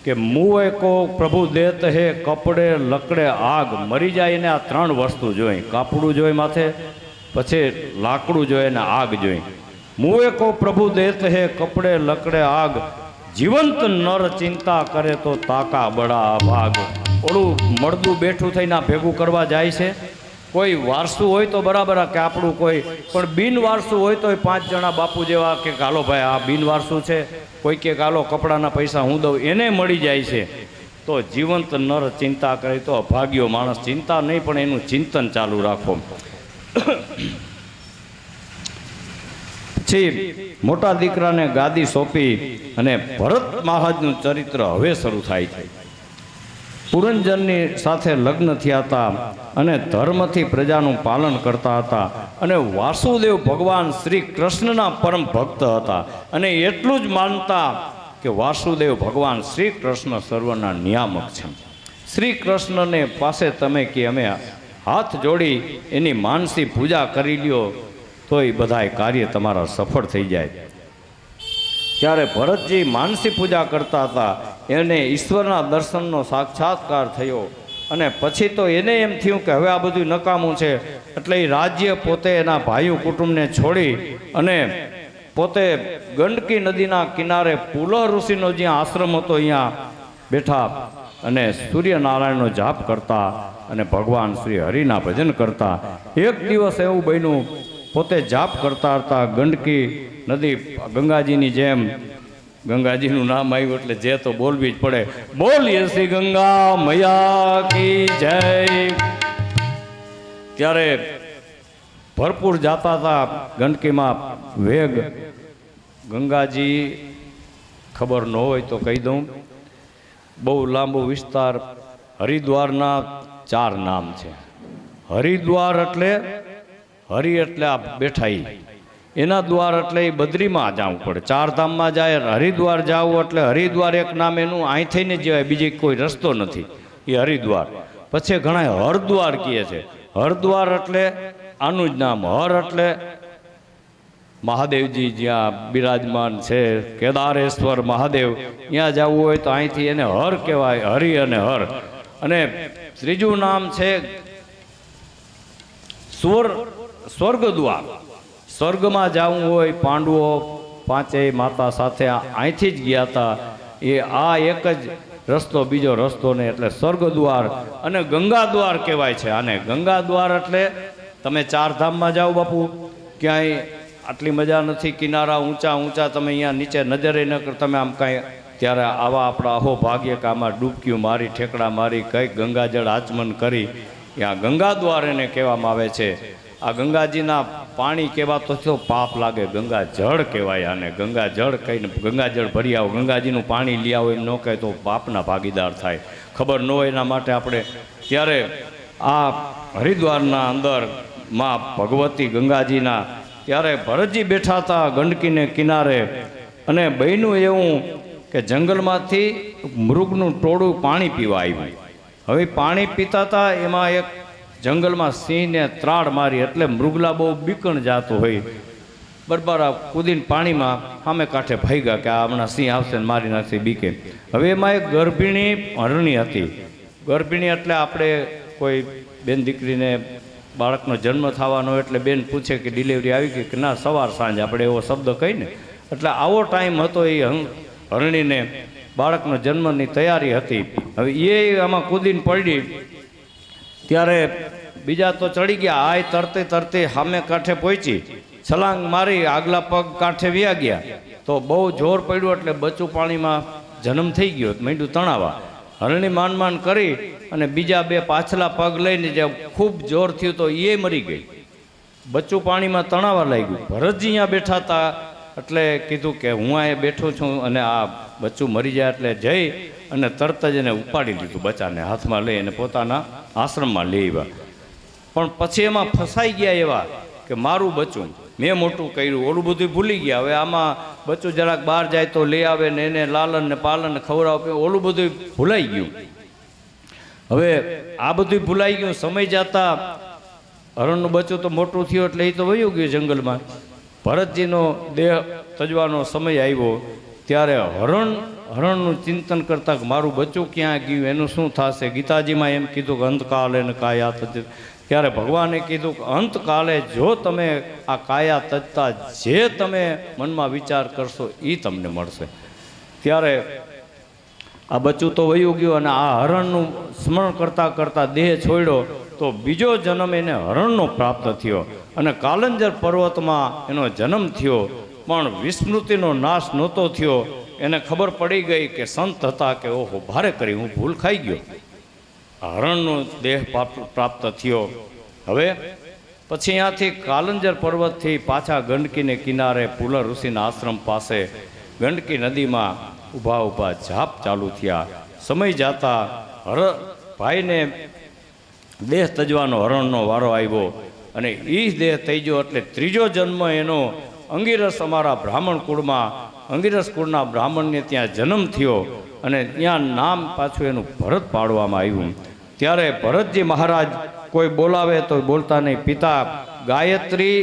કે મુએ કો પ્રભુ દેત હે કપડે લકડે આગ. મરી જાય ને આ 3 વસ્તુ જોઈએ. કાપડું જોઈએ માથે, પછી લાકડું જોઈએ ને આગ જોઈએ. મુએ કો પ્રભુ દેત હે કપડે લકડે આગ, જીવંત નર ચિંતા કરે તો તાકા બડા ભાગ. ઓલું મળદું બેઠું થઈને આ ભેગું કરવા જાય છે. કોઈ વારસું હોય તો બરાબર કે આપણું કોઈ, પણ બિન વારસું હોય તો 5 જણા બાપુ જેવા કે હાલો ભાઈ આ બિન વારસું છે, કોઈ કે હાલો કપડાના પૈસા હું દઉં, એને મળી જાય છે. તો જીવંત નર ચિંતા કરે તો અભાગ્યો માણસ. ચિંતા નહીં પણ એનું ચિંતન ચાલુ રાખો. પછી મોટા દીકરાને ગાદી સોંપી અને ભરત મહારાજનું ચરિત્ર હવે શરૂ થાય છે. પુરંજનની સાથે લગ્ન થયા હતા અને ધર્મથી પ્રજાનું પાલન કરતા હતા અને વાસુદેવ ભગવાન શ્રી કૃષ્ણના પરમ ભક્ત હતા અને એટલું જ માનતા કે વાસુદેવ ભગવાન શ્રી કૃષ્ણ સર્વના નિયામક છે. શ્રી કૃષ્ણને પાસે તમે કે અમે હાથ જોડી એની માનસી પૂજા કરી લ્યો તો એ બધાય કાર્ય તમારા સફળ થઈ જાય. ત્યારે ભરતજી માનસી પૂજા કરતા હતા, એને ઈશ્વરના દર્શનનો સાક્ષાત્કાર થયો અને પછી તો એને એમ થયું કે હવે આ બધું નકામું છે, એટલે એ રાજ્ય પોતે એના ભાઈઓ કુટુંબને છોડી અને પોતે ગંડકી નદીના કિનારે પુલહ ઋષિનો જ્યાં આશ્રમ હતો અહીંયા બેઠા અને સૂર્યનારાયણનો જાપ કરતા અને ભગવાન શ્રી હરિના ભજન કરતા. એક દિવસ એવું બન્યું, પોતે જાપ કરતા હતા ગંડકી નદી ગંગાજીની જેમ, ગંગાજીનું નામ આવ્યું એટલે જે તો બોલવી જ પડે, બોલીએ શ્રી ગંગા મૈયા કી જય. ત્યારે ભરપૂર જાતા હતા ગંડકીમાં વેગ. ગંગાજી ખબર ન હોય તો કહી દઉં, બહુ લાંબો વિસ્તાર. હરિદ્વારના 4 નામ છે. હરિદ્વાર એટલે હરિ એટલે આ બેઠાઈ, એના દ્વાર એટલે એ બદ્રીમાં જવું પડે. 4 ધામમાં જાય, હરિદ્વાર જાવું એટલે હરિદ્વાર એક નામ એનું, અહીં થઈને જવાય, બીજી કોઈ રસ્તો નથી, એ હરિદ્વાર. પછી ઘણા હરદ્વાર કહે છે. હરદ્વાર એટલે આનું જ નામ. હર એટલે મહાદેવજી જ્યાં બિરાજમાન છે, કેદારેશ્વર મહાદેવ, ત્યાં જવું હોય તો અહીંથી એને હર કહેવાય, હરિ અને હર. અને ત્રીજું નામ છે સ્વર્ગદ્વાર. સ્વર્ગમાં જવું હોય, પાંડવો 5 માતા સાથે અહીંથી જ ગયા હતા, એ આ એક જ રસ્તો, બીજો રસ્તો નહીં, એટલે સ્વર્ગદ્વાર. અને ગંગાદ્વાર કહેવાય છે આને. ગંગાદ્વાર એટલે તમે 4 ધામમાં જાઓ બાપુ, ક્યાંય આટલી મજા નથી, કિનારા ઊંચા ઊંચા, તમે અહીંયા નીચે નજરે ન કર, તમે આમ કાંઈ. ત્યારે આવા આપણા અહો ભાગ્ય કે આમાં ડૂબકીઓ મારી, ઠેકડા મારી, કંઈક ગંગાજળ આચમન કરી, આ ગંગાદ્વાર એને કહેવામાં આવે છે. આ ગંગાજીના પાણી કહેવાતો તો પાપ લાગે, ગંગાજળ કહેવાય આને. ગંગાજળ કહીને ગંગાજળ ભરી આવો, ગંગાજીનું પાણી લઈ આવો એમ ન કહે તો પાપના ભાગીદાર થાય. ખબર ન હોય એના માટે આપણે. ત્યારે આ હરિદ્વારના અંદર માં ભગવતી ગંગાજીના, ત્યારે ભરતજી બેઠા હતા ગંડકીને કિનારે અને બન્યું એવું કે જંગલમાંથી મૃગનું ટોળું પાણી પીવા આવ્યું. હવે પાણી પીતા હતા, એમાં એક જંગલમાં સિંહને ત્રાડ મારી, એટલે મૃગલા બહુ બીકણ જાતો હોય, બરબારા કૂદીને પાણીમાં સામે કાંઠે ભાગ્યા કે આ હમણાં સિંહ આવશે ને મારી નાખશે બીકે. હવે એમાં એક ગર્ભિણી હરણી હતી. ગર્ભિણી એટલે આપણે કોઈ બેન દીકરીને બાળકનો જન્મ થવાનો એટલે બેન પૂછે કે ડિલિવરી આવી ગઈ કે ના, સવાર સાંજ આપણે એવો શબ્દ કહીને. એટલે આવો ટાઈમ હતો એ હરણીને, બાળકનો જન્મની તૈયારી હતી. હવે એ આમાં કૂદીને પડી, ત્યારે બીજા તો ચડી ગયા, આ તરતે તરતે સામે કાંઠે પહોંચી, છલાંગ મારી, આગલા પગ કાંઠે વ્યા ગયા. તો બહુ જોર પડ્યું એટલે બચ્ચું પાણીમાં જન્મ થઈ ગયો, માંડ્યું તણાવા. હરણી માન કરી અને બીજા 2 પાછલા પગ લઈને જે ખૂબ જોર થયું તો એ મરી ગઈ, બચ્ચું પાણીમાં તણાવા લાગ્યું. ભરતજી અહીંયા બેઠા હતા એટલે કીધું કે હું અહીંયા બેઠો છું અને આ બચ્ચું મરી જાય એટલે જઈ અને તરત જ એને ઉપાડી લીધું, બચ્ચાને હાથમાં લઈ અને પોતાના આશ્રમમાં લઈ આવ્યા. પણ પછી એમાં ફસાઈ ગયા એવા કે મારું બચ્ચું મેં મોટું કર્યું, ઓલું બધું ભૂલી ગયા. હવે આમાં બચ્ચું જરાક બહાર જાય તો લઈ આવે ને એને લાલન ને પાલન ને ખવડાવે, ઓલું બધું ભૂલાઈ ગયું. હવે આ બધું ભૂલાઈ ગયું. સમય જતા હરણનું બચ્ચું તો મોટું થયું એટલે એ તો વયું ગયું જંગલમાં. ભરતજીનો દેહ તજવાનો સમય આવ્યો ત્યારે હરણનું ચિંતન કરતા કે મારું બચ્ચું ક્યાં ગયું, એનું શું થશે. ગીતાજીમાં એમ કીધું કે અંતકાલ એને કાયા ત્યારે ભગવાને કીધું કે અંતકાલે જો તમે આ કાયા તજતા જે તમે મનમાં વિચાર કરશો એ તમને મળશે. ત્યારે આ બચ્ચું તો વયું ગયું અને આ હરણનું સ્મરણ કરતાં કરતાં દેહ છોડ્યો તો બીજો જન્મ એને હરણનો પ્રાપ્ત થયો અને કાલંજર પર્વતમાં એનો જન્મ થયો. પણ વિસ્મૃતિનો નાશ નહોતો થયો. એને ખબર પડી ગઈ કે સંત હતા કે ઓહો ભારે કરી હું ભૂલ ખાઈ ગયો. હરણનો દેહ પ્રાપ્ત થયો. હવે પછી અહીંયાથી કાલંજર પર્વતથી પાછા ગંડકીને કિનારે પુલર ઋષિના આશ્રમ પાસે ગંડકી નદીમાં ઊભા ઊભા જાપ ચાલુ થયા. સમય જાતા ભાઈને દેહ તજવાનો હરણનો વારો આવ્યો અને એ દેહ થઈ ગયો એટલે ત્રીજો જન્મ એનો અંગિરસ અમારા બ્રાહ્મણ કુળમાં અંગિરસ કુળના બ્રાહ્મણને ત્યાં જન્મ થયો અને ત્યાં નામ પાછું એનું ભરત પાડવામાં આવ્યું. ત્યારે ભરતજી મહારાજ કોઈ બોલાવે તો બોલતા નહીં. પિતા ગાયત્રી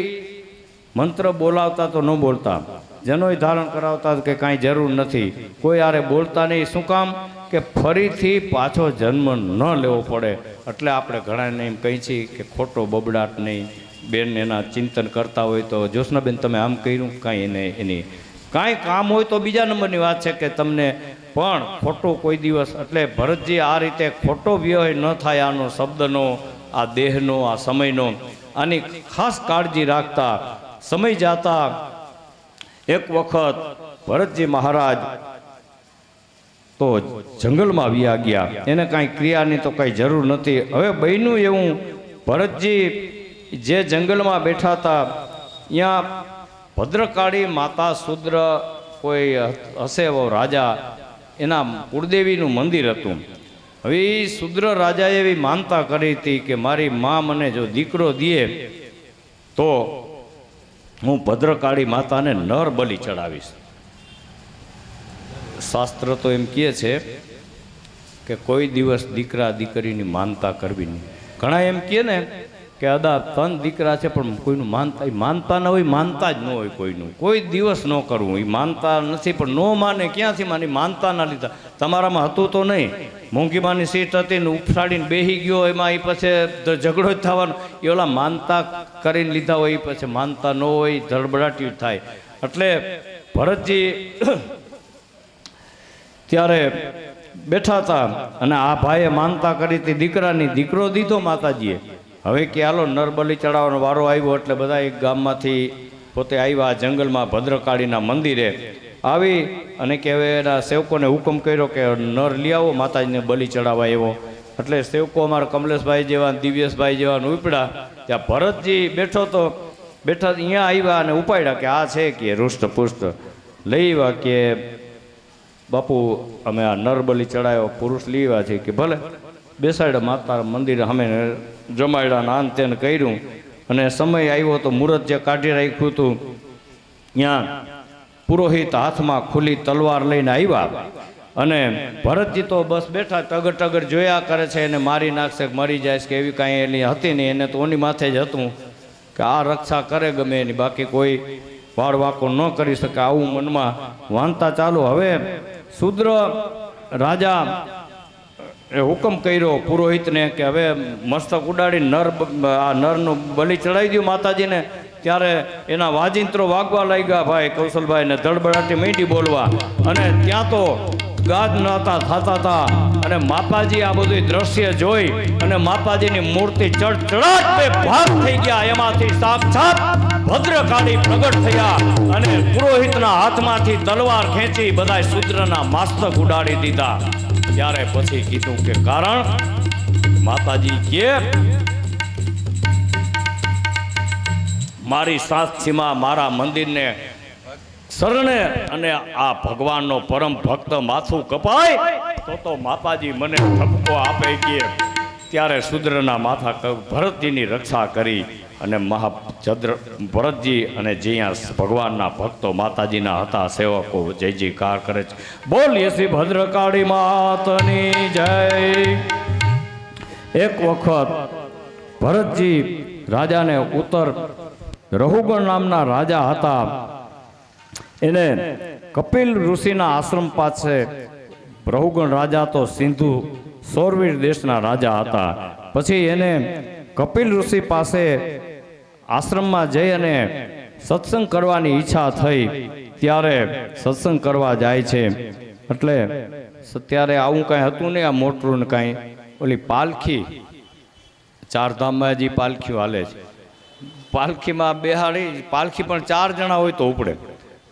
મંત્ર બોલાવતા તો ન બોલતા, જનોય ધારણ કરાવતા કે કાંઈ જરૂર નથી, કોઈ આરે બોલતા નહીં. શું કામ? કે ફરીથી પાછો જન્મ ન લેવો પડે. એટલે આપણે ઘણાને એમ કહી છીએ કે ખોટો બબડાટ નહીં. બેન એના ચિંતન કરતા હોય તો જ્યોત્સનાબેન તમે આમ કર્યું, કાંઈ એને એની કાંઈ કામ હોય તો બીજા નંબરની વાત છે કે તમને, પણ ખોટો કોઈ દિવસ. એટલે ભરતજી આ રીતે ખોટો વ્યય ન થાય આનો શબ્દનો, આ દેહનો, આ સમયનો, આની ખાસ કાળજી રાખતા. સમય જાતા એક વખત ભરતજી મહારાજ તો જંગલમાં વ્યા ગયા. એને કાંઈ ક્રિયાની તો કાંઈ જરૂર નથી. હવે બન્યું એવું, ભરતજી જે જંગલમાં બેઠા હતા ત્યાં ભદ્રકાળી માતા શુદ્ર કોઈ હશે એવો રાજા, એના કુળદેવીનું મંદિર હતું. હવે એ શુદ્ર રાજાએ એવી માનતા કરી હતી કે મારી મા મને જો દીકરો દે તો હું ભદ્રકાળી માતાને નર બલિ ચડાવીશ. શાસ્ત્ર તો એમ કહે છે કે કોઈ દિવસ દીકરા દીકરીની માનતા કરવી નહીં. ઘણા એમ કહે ને કે અદા 3 દીકરા છે પણ કોઈનું માનતા ન હોય, માનતા જ ન હોય કોઈનું, કોઈ દિવસ ન કરવું. એ માનતા નથી પણ ન માને ક્યાંથી માની? માનતા ના લીધા. તમારામાં હતું તો નહીં, મોંઘીમાની સીટ હતી ને ઉપસાડીને બેસી ગયો, એમાં એ પછી ઝઘડો જ થવાનો. એ ઓલા માનતા કરીને લીધા હોય, એ પછી માનતા ન હોય, ધડબડાટી થાય. એટલે ભરતજી ત્યારે બેઠા હતા અને આ ભાઈએ માનતા કરી હતી દીકરાની, દીકરો દીધો માતાજીએ. હવે કે હાલો નરબલી ચડાવવાનો વારો આવ્યો એટલે બધા એક ગામમાંથી પોતે આવ્યા જંગલમાં ભદ્રકાળીના મંદિરે આવી અને કે હવે એના સેવકોને હુકમ કર્યો કે નર લઈ આવો માતાજીને બલિ ચડાવવા એવો. એટલે સેવકો અમારા કમલેશભાઈ જેવા, દિવ્યેશભાઈ જેવા ઉપડ્યા. ત્યાં ભરતજી બેઠા અહીંયા આવ્યા અને ઉપાડ્યા કે આ છે કે રૂષ્ટપુષ્ટ લઈ આવ્યા કે બાપુ અમે આ નર બલિ ચડાવ્યો, પુરુષ લઈ આવ્યા છે કે ભલે બેસાડ્યા. માતા મંદિર અમે જમાડ્યા ને આન તેને કર્યું અને સમય આવ્યો તો મુહૂર્ત જે કાઢી રાખ્યું હતું ત્યાં પુરોહિત હાથમાં ખુલ્લી તલવાર લઈને આવ્યા અને ભરતજી તો બસ બેઠા ટગર ટગર જોયા કરે છે. એને મારી નાખશે, મરી જાય કે એવી કાંઈ એની હતી નહીં. એને તો ઓની માથે જ હતું કે આ રક્ષા કરે ગમે એની, બાકી કોઈ વાળ વાકો ન કરી શકે. આવું મનમાં વાંધતા ચાલુ. હવે શુદ્ર રાજા એ હુકમ કર્યો પુરોહિતને કે હવે મસ્તક ઉડાડી આ નરનું બલિ ચડાવી દઉં માતાજીને. ત્યારે એના વાજિંત્રો વાગવા લાગ્યા ભાઈ કૌશલભાઈને, ધડબડાટી મીંડી બોલવા. અને ત્યાં તો ગાજ નહોતા થતા હતા અને માતાજી આ બધું દ્રશ્ય જોઈ અને માતાજીની મૂર્તિ ચડચડાટ બે ભાગ થઈ ગયા. એમાંથી સાક્ષાત ભદ્રકાળી પ્રગટ થયા અને પુરોહિતના હાથમાંથી તલવાર ખેંચી બધા શૂદ્રના મસ્તક ઉડાડી દીધા. ત્યારે પછી કીધું કે કારણ માતાજી કે મારી સાક્ષીમાં મારા મંદિરને શરણે અને આ ભગવાનનો પરમ ભક્ત માથું કપાય તો માતાજી મને ઠપકો આપે કે. ત્યારે શુદ્રના માથા ભરતજીની રક્ષા કરી અને ભરતજી અને જ્યાં ભગવાનના ભક્તો માતાજીના હતા સેવકો જય જયકાર કરે છે. બોલીએ શ્રી ભદ્રકાળી માતની જય. એક વખત ભરતજી રાજાને ઉત્તર રહુગણ નામના રાજા હતા, એને કપિલ ઋષિના આશ્રમ પાસે. રહુગણ રાજા તો સિંધુ સૌરવીર દેશના રાજા હતા. પછી એને કપિલ ઋષિ પાસે આશ્રમમાં જઈ અને સત્સંગ કરવાની ઈચ્છા થઈ ત્યારે સત્સંગ કરવા જાય છે. એટલે ત્યારે આવું કાંઈ હતું નહીં, આ મોટરું ને કાંઈ, ઓલી પાલખી, ચારધામમાં હજી પાલખીઓ હાલે છે, પાલખીમાં બેહાડી, પાલખી પણ 4 જણા હોય તો ઉપડે.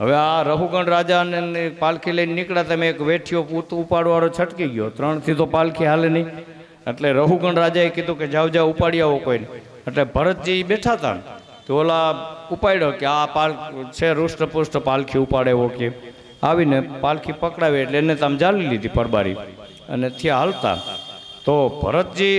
હવે આ રઘુગણ રાજાને પાલખી લઈને નીકળ્યા, તમે એક વેઠિયો ઉપાડવાળો છટકી ગયો, 3થી તો પાલખી હાલે નહીં. એટલે રઘુગણ રાજાએ કીધું કે જાઓ જાઓ ઉપાડી આવો કોઈને. એટલે ભરતજી બેઠા હતા તો ઓલા ઉપાડ્યો કે આ છે રૂષ્ટપુષ્ટ પાલખી ઉપાડે એવો કે આવીને પાલખી પકડાવી એટલે એને તમે જાળી લીધી પરબારી અને ત્યાં હાલતા. તો ભરતજી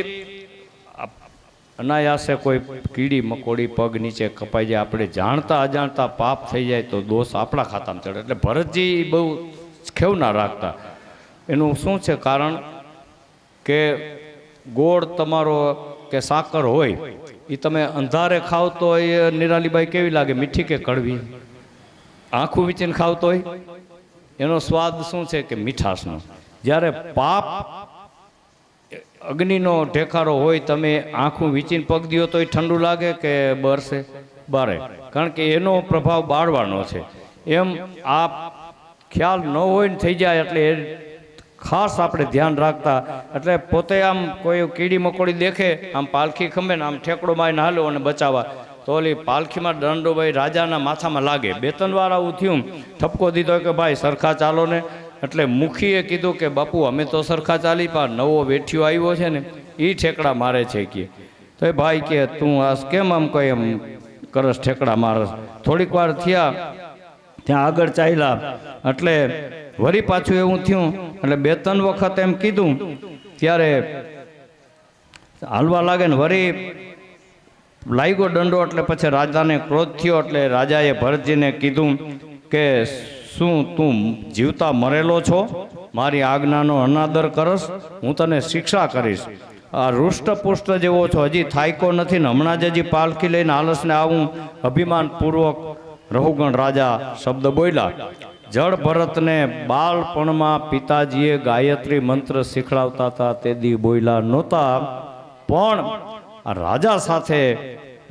અનાયાસે કોઈ કીડી મકોડી પગ નીચે કપાઈ જાય, આપણે જાણતા અજાણતા પાપ થઈ જાય તો દોષ આપણા ખાતામાં ચડે. એટલે ભરતજી બહુ ખેવ ના રાખતા. એનું શું છે કારણ કે ગોળ તમારો કે સાકર હોય એ તમે અંધારે ખાવ તો એ નિરાલીબાઈ કેવી લાગે, મીઠી કે કડવી? આંખું વીંચીને ખાવ તોય એનો સ્વાદ શું છે કે મીઠાશનો. જ્યારે પાપ અગ્નિનો ઢેખારો હોય, તમે આંખું વીંચીને પગ દો તો એ ઠંડુ લાગે કે બરસે? બારે, કારણ કે એનો પ્રભાવ બાળવાનો છે. એમ આ ખ્યાલ ન હોય ને થઈ જાય એટલે એ ખાસ આપણે ધ્યાન રાખતા. એટલે પોતે આમ કોઈ કીડી મકોડી દેખે, આમ પાલખી ખંભે ને આમ ઠેકડો મારીને હાલો અને બચાવવા, તો ઓલી પાલખીમાં દંડોભાઈ રાજાના માથામાં લાગે. 2-3 વાર આવું થયું, ઠપકો દીધો કે ભાઈ સરખા ચાલો ને. એટલે મુખીએ કીધું કે બાપુ અમે તો સરખા ચાલી, પણ નવો વેઠિયો આવ્યો છે ને એ ઠેકડા મારે છે કે. તો એ ભાઈ કે તું આ કેમ આમ કોઈ એમ કરસ, ઠેકડા મારસ? થોડીક વાર થયા ત્યાં આગળ ચાલ્યા એટલે વળી પાછું એવું થયું. એટલે 2-3 વખત એમ કીધું ત્યારે હાલવા લાગે ને વળી લાગ્યો દંડો. એટલે પછી રાજાને ક્રોધ થયો. એટલે રાજાએ ભરતજીને કીધું કે શું તું જીવતા મરેલો છો? મારી આજ્ઞાનો અનાદર કરસ, હું તને શિક્ષા કરીશ. આ રૂષ્ટપુષ્ટ જેવો છો, હજી થાયકો નથી ને હમણાં જ હજી પાલખી લઈને હાલસને આવું અભિમાનપૂર્વક રઘુગણ રાજા શબ્દ બોલ્યા. જળ ભરતને બાળપણમાં પિતાજીએ ગાયત્રી મંત્ર શીખડાવતા હતા તે દી બોલ્યા નહોતા, પણ આ રાજા સાથે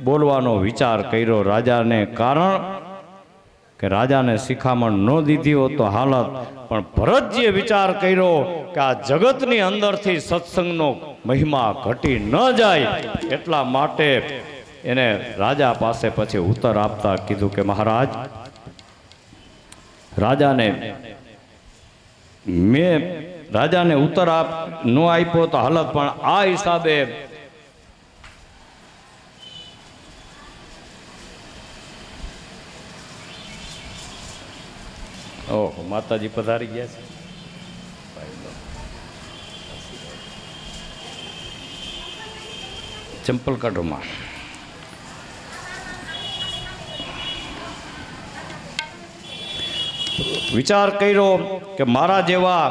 બોલવાનો વિચાર કર્યો. રાજાને કારણ કે રાજાને શિખામણ ન દીધી હોત તો હાલત. પણ ભરતજીએ વિચાર કર્યો કે આ જગતની અંદરથી સત્સંગનો મહિમા ઘટી ન જાય, એટલા માટે એને રાજા પાસે પછી ઉત્તર આપતા કીધું કે મહારાજ, મેં રાજાને ઉત્તર ન આપ્યો તો હાલત, પણ આ હિસાબે ઓહો માતાજી પધારી ગયા છે. ચંપલ કાઢોમાં. વિચાર કર્યો કે મારા જેવા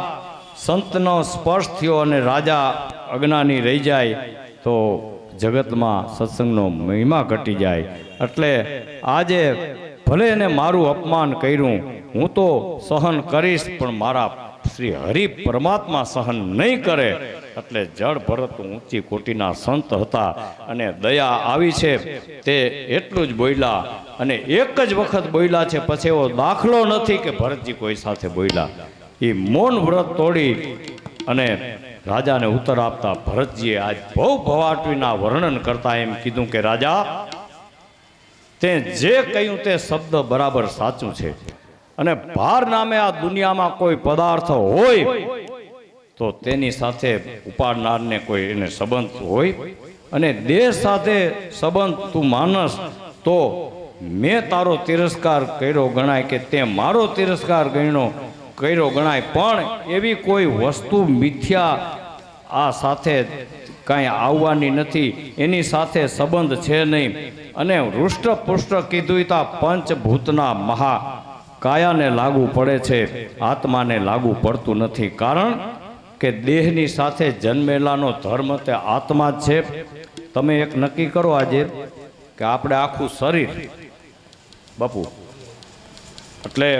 સંતનો સ્પર્શ થયો અને રાજા અજ્ઞાની રહી જાય તો જગતમાં સત્સંગનો મહિમા ઘટી જાય. એટલે આજે ભલે એને મારું અપમાન કર્યું, હું તો સહન કરીશ, પણ મારા શ્રી હરિ પરમાત્મા સહન નહીં કરે. એટલે જળ ભરત ઊંચી કોટીના સંત હતા અને દયા આવી છે તે એટલું જ બોલ્યા. અને એક જ વખત બોલ્યા છે, પછી એવો દાખલો નથી કે ભરતજી કોઈ સાથે બોલ્યા. એ મૌન વ્રત તોડી અને રાજાને ઉત્તર આપતા ભરતજીએ આજ બહુ ભવાટવીના વર્ણન કરતા એમ કીધું કે રાજા, તે જે કહ્યું તે શબ્દ બરાબર સાચું છે. અને ભાર નામે આ દુનિયામાં કોઈ પદાર્થ હોય તો તેની સાથે ઉપાડનારને કોઈ એને સંબંધ હોય, અને દેહ સાથે સંબંધ તું માનસ તો મેં તારો તિરસ્કાર કર્યો ગણાય કે તે મારો તિરસ્કાર કર્યો ગણાય. પણ એવી કોઈ વસ્તુ મિથ્યા આ સાથે કાંઈ આવવાની નથી, એની સાથે સંબંધ છે નહીં. અને હૃષ્ટપુષ્ટ કીધું તા પંચભૂતના મહા કાયાને લાગુ પડે છે, આત્માને લાગુ પડતું નથી. કારણ કે દેહની સાથે જન્મેલાનો ધર્મ તે આત્મા જ છે. તમે એક નક્કી કરો આજે કે આપણે આખું શરીર બાપુ, એટલે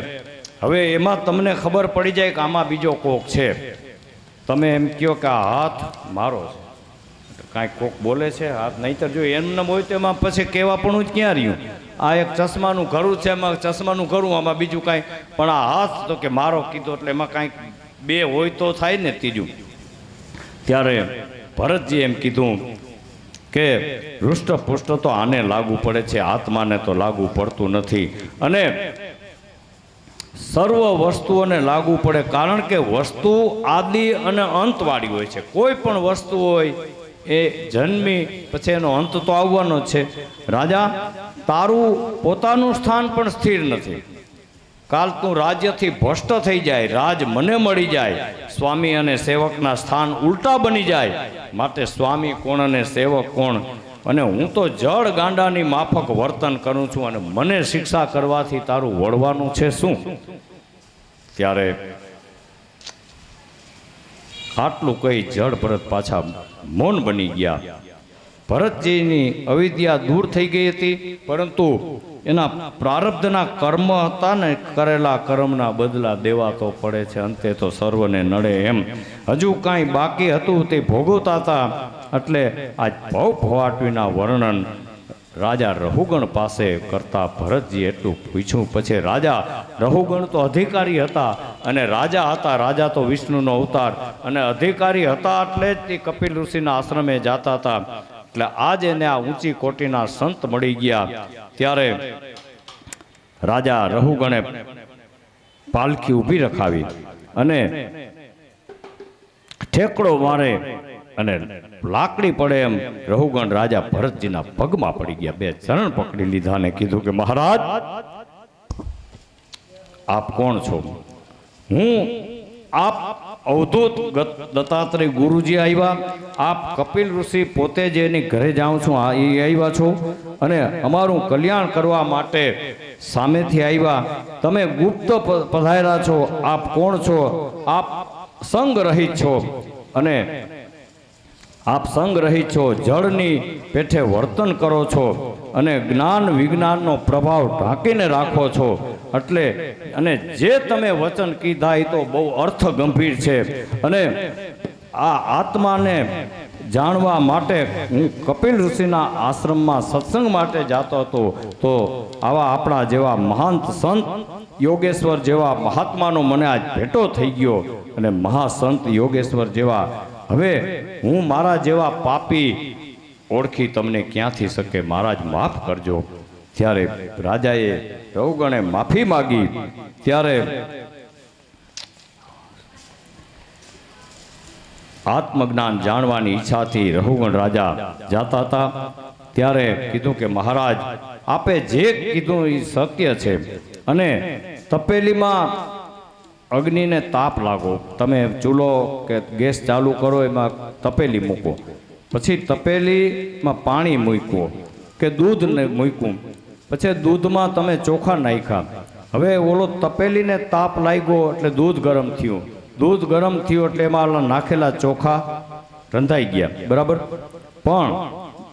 હવે એમાં તમને ખબર પડી જાય કે આમાં બીજો કોક છે. તમે એમ કહો કે આ હાથ મારો છે, કાંઈક કોક બોલે છે હાથ, નહીંતર જો એમને હોય તો એમાં પછી કહેવા પણ જ ક્યાં રહ્યું. આ એક ચશ્માનું ઘરું છે, એમાં ચશ્માનું ઘરું, આમાં બીજું કાંઈ. પણ આ હાથ તો કે મારો કીધો એટલે એમાં કાંઈક બે હોય તો થાય ને ત્રીજું. ત્યારે ભરતજી એમ કીધું કે હૃષ્ટપુષ્ટ તો આને લાગુ પડે છે, આત્માને તો લાગુ પડતું નથી. અને સર્વ વસ્તુઓને લાગુ પડે, કારણ કે વસ્તુ આદિ અને અંતવાળી હોય છે. કોઈ પણ વસ્તુ હોય એ જન્મી પછી એનો અંત તો આવવાનો જ છે. રાજા, તારું પોતાનું સ્થાન પણ સ્થિર નથી. કાલ તું રાજ્યથી ભ્રષ્ટ થઈ જાય, રાજ મને મળી જાય, સ્વામી અને સેવકના સ્થાન ઉલટા બની જાય. માટે સ્વામી કોણ અને સેવક કોણ? અને હું તો જળ ગાંડાની માફક વર્તન કરું છું, અને મને શિક્ષા કરવાથી તારું વળવાનું છે શું? ત્યારે આટલું કહી જળ ભરત પાછા મૌન બની ગયા. ભરતજીની અવિદ્યા દૂર થઈ ગઈ હતી, પરંતુ એના પ્રારબ્ધના કર્મ હતા ને, કરેલા કર્મના બદલા દેવા તો પડે છે, અંતે તો સર્વને નડે એમ. હજુ કાંઈ બાકી હતું તે ભોગવતા હતા. એટલે આ ભવ ભવાટવીના વર્ણન રાજા રહુગણ પાસે કરતા ભરતજી એટલું પૂછ્યું. પછી રાજા રહુગણ તો અધિકારી હતા, અને રાજા હતા, રાજા તો વિષ્ણુનો અવતાર, અને અધિકારી હતા એટલે જ તે કપિલ ઋષિના આશ્રમે જતા હતા. એટલે આજ એને આ ઊંચી કોટીના સંત મળી ગયા. ત્યારે રાજા રહુગણે પાલખી ઊભી રખાવી અને ઠેકડો મારે અને લાકડી પડે એમ રહુગણ રાજા ભરતજીના પગમાં પડી ગયા. બે ચરણ પકડી લીધા ને કીધું કે મહારાજ, આપ કોણ છો? હું આપ અવધૂત દત્તાત્રેય ગુરુજી આવ્યા, આપ કપિલ ઋષિ પોતે જ એની ઘરે જાઉં છું એ આવ્યા છો, અને અમારું કલ્યાણ કરવા માટે સામેથી આવ્યા. તમે ગુપ્ત પધાર્યા છો. આપ કોણ છો? આપ સંગ રહિત છો, અને આપ સંગ રહિત છો, જળની પેઠે વર્તન કરો છો, અને જ્ઞાન વિજ્ઞાનનો પ્રભાવ ઢાંકીને રાખો છો. એટલે અને જે તમે વચન કીધા એ તો બહુ અર્થ ગંભીર છે. અને આ આત્માને જાણવા માટે હું કપિલ ઋષિના આશ્રમમાં સત્સંગ માટે જતો હતો, તો આવા આપણા જેવા મહાન સંત યોગેશ્વર જેવા મહાત્માનો મને આજ ભેટો થઈ ગયો. અને મહાસંત યોગેશ્વર જેવા, હવે હું મારા જેવા પાપી ઓળખી તમને ક્યાંથી શકે? મહારાજ માફ કરજો. ત્યારે રાજાએ રહુગણે માફી માગી. ત્યારે આત્મજ્ઞાન જાણવાની ઈચ્છાથી રહુગણ રાજા જાતા હતા. ત્યારે કીધું કે મહારાજ, આપે જે કીધું એ સત્ય છે. અને તપેલીમાં અગ્નિને તાપ લાગો, તમે ચૂલો કે ગેસ ચાલુ કરો, એમાં તપેલી મૂકો, પછી તપેલીમાં પાણી મૂક્યું કે દૂધ મૂક્યું, પછી દૂધમાં તમે ચોખા નાખ્યા. હવે ઓલો તપેલીને તાપ લાગ્યો એટલે દૂધ ગરમ થયું, દૂધ ગરમ થયું એટલે એમાં નાખેલા ચોખા રંધાઈ ગયા, બરાબર. પણ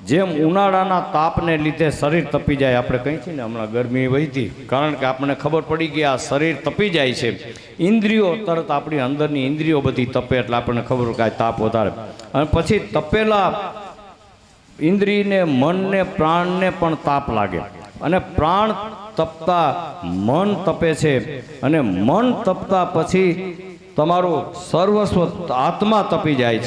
જેમ ઉનાળાના તાપને લીધે શરીર તપી જાય, આપણે કહી છીએ ને હમણાં ગરમી વહીતી, કારણ કે આપણને ખબર પડી ગઈ આ શરીર તપી જાય છે, ઇન્દ્રિયો તરત આપણી અંદરની ઇન્દ્રિયો બધી તપે, એટલે આપણને ખબર કે આ તાપ વધારે. અને પછી તપેલા ઇન્દ્રિયને, મનને, પ્રાણને પણ તાપ લાગે, અને પ્રાણ તપતા મન તપે છે, અને મન તપતા પછી તમારું સર્વસ્વ આત્મા તપી જાય છે.